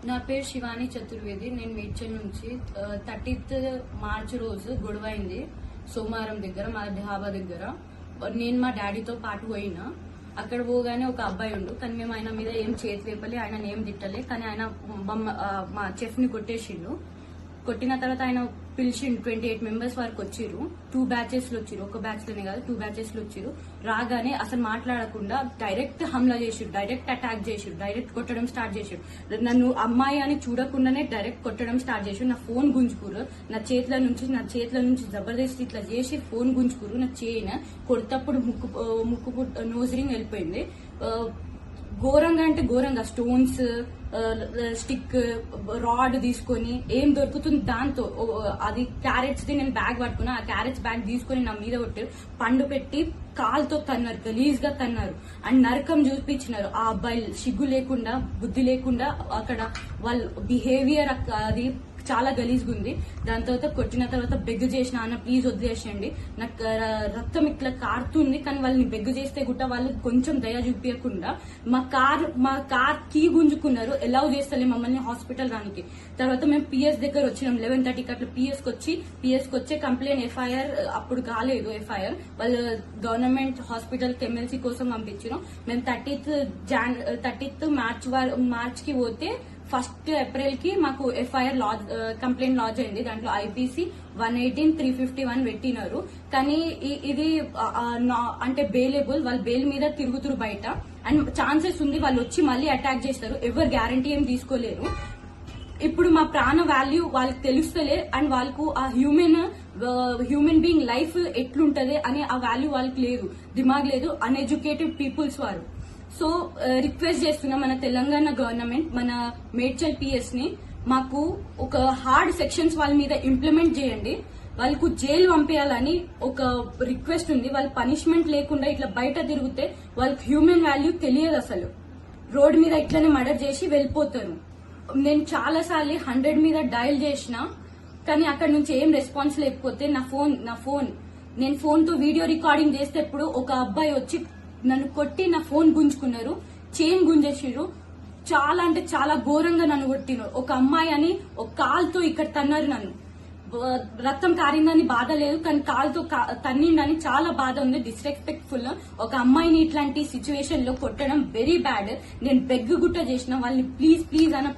నా పేరు శివాని చతుర్వేది. నేను మేడ్చల్ నుంచి 30th మార్చ్ రోజు గొడవ అయింది సోమవారం దగ్గర, మా ఢాబా దగ్గర. నేను మా డాడీతో పాటు పోయినా. అక్కడ పోగానే ఒక అబ్బాయి ఉండు, కానీ మేము ఆయన మీద ఏం చేతి వేపలే, ఆయన ఏం తిట్టలే. కానీ ఆయన మా చెఫ్ ని కొట్టేసిండు. కొట్టిన తర్వాత ఆయన పిలిచిండు. 28 మెంబర్స్ వరకు వచ్చిర్రు. 2 బ్యాచెస్ లో వచ్చిర్రు, ఒక బ్యాచ్ లోనే కాదు 2 బ్యాచెస్ లో వచ్చిర్రు. రాగానే అసలు మాట్లాడకుండా డైరెక్ట్ హమ్లా చేసిరు, డైరెక్ట్ అటాక్ చేసిరు, డైరెక్ట్ కొట్టడం స్టార్ట్ చేసిరు. నన్ను అమ్మాయి అని చూడకుండానే డైరెక్ట్ కొట్టడం స్టార్ట్ చేసిరు. నా ఫోన్ గుంజుకురు, నా చేతుల నుంచి జబర్దస్త్ ఇట్లా చేసి ఫోన్ గుంజుకురు. నా చైన్ కొడతప్పుడు ముక్కు నోజ్ రింగ్ వెళ్ళిపోయింది. ఘోరంగా అంటే ఘోరంగా స్టోన్స్, స్టిక్, రాడ్ తీసుకొని ఏం దొరుకుతుంది దాంతో, అది క్యారెట్స్ ది నేను బ్యాగ్ పట్టుకున్నా. ఆ క్యారెట్స్ బ్యాగ్ తీసుకొని నా మీద కొట్టారు. పండు పెట్టి కాలుతో తన్నారు, గలీజ్ గా తన్నారు అండ్ నరకం చూపించినారు. ఆ అబ్బాయి సిగ్గు లేకుండా, బుద్ధి లేకుండా, అక్కడ వాళ్ళ బిహేవియర్ అది చాలా గలీజ్గా ఉంది. దాని తర్వాత కొట్టిన తర్వాత బెగ్గు చేసిన, అన్న ప్లీజ్ వదిలేసేయండి, నాకు రక్తం ఇట్లా కారుతుంది. కానీ వాళ్ళని బెగ్గు చేస్తే కూడా వాళ్ళు కొంచెం దయ చూపించకుండా మా కార్ కీ గుంజుకున్నారు. ఎలౌ చేస్తలే మమ్మల్ని హాస్పిటల్ రానికి. తర్వాత మేము పిఎస్ దగ్గర వచ్చినాం 11:30కి అట్లా. పిఎస్కి వచ్చే కంప్లైంట్ ఎఫ్ఐఆర్ అప్పుడు కాలేదు. ఎఫ్ఐఆర్ వాళ్ళు గవర్నమెంట్ హాస్పిటల్ ఎమ్మెల్సీ కోసం పంపించినాం. మేము 30th మార్చ్ కి పోతే 1st ఏప్రిల్ కి మాకు ఎఫ్ఐఆర్ కంప్లైంట్ లాడ్జ్ అయింది. దాంట్లో ఐపీసీ 118, 351 పెట్టినారు. కానీ ఇది అంటే బెయిలబుల్, వాళ్ళు బెయిల్ మీద తిరుగుతురు బయట అండ్ ఛాన్సెస్ ఉంది వాళ్ళు వచ్చి మళ్ళీ అటాక్ చేస్తారు. ఎవరు గ్యారంటీ ఏం తీసుకోలేరు. ఇప్పుడు మా ప్రాణ వాల్యూ వాళ్ళకి తెలుస్తలే అండ్ వాళ్ళకు ఆ హ్యూమన్ బీయింగ్ లైఫ్ ఎట్లుంటది అనే ఆ వాల్యూ వాళ్ళకి లేదు, దిమాగ్ లేదు. అన్ఎడ్యుకేటెడ్ పీపుల్స్ వారు. సో రిక్వెస్ట్ చేస్తున్నా మన తెలంగాణ గవర్నమెంట్, మన మేడ్చల్ పిఎస్ ని మాకు ఒక హార్డ్ సెక్షన్స్ వాళ్ళ మీద ఇంప్లిమెంట్ చేయండి. వాళ్ళకు జైలు పంపించాలని ఒక రిక్వెస్ట్ ఉంది. వాళ్ళ పనిష్మెంట్ లేకుండా ఇట్లా బయట తిరిగితే వాళ్ళకి హ్యూమన్ వాల్యూ తెలియదు. అసలు రోడ్ మీద ఇట్లనే మర్డర్ చేసి వెళ్ళిపోతారు. నేను చాలా సార్లు 100 మీద డయల్ చేసిన, కానీ అక్కడ నుంచి ఏం రెస్పాన్స్ లేకపోతే నా ఫోన్ నేను ఫోన్ తో వీడియో రికార్డింగ్ చేసేటప్పుడు ఒక అబ్బాయి వచ్చి నన్ను కొట్టి నా ఫోన్ గుంజుకున్నారు, చైన్ గుంజేసిరు. చాలా అంటే చాలా ఘోరంగా నన్ను కొట్టినారు. ఒక అమ్మాయి అని ఒక కాలుతో ఇక్కడ తన్నారు. నన్ను రక్తం కారిందని బాధ లేదు, కానీ కాలుతో తన్నిండని చాలా బాధ ఉంది. డిస్రెస్పెక్ట్ఫుల్. ఒక అమ్మాయిని ఇట్లాంటి సిచ్యువేషన్ లో కొట్టడం వెరీ బ్యాడ్. నేను బెగ్ గుట్ట చేసిన వాళ్ళని ప్లీజ్ అన్న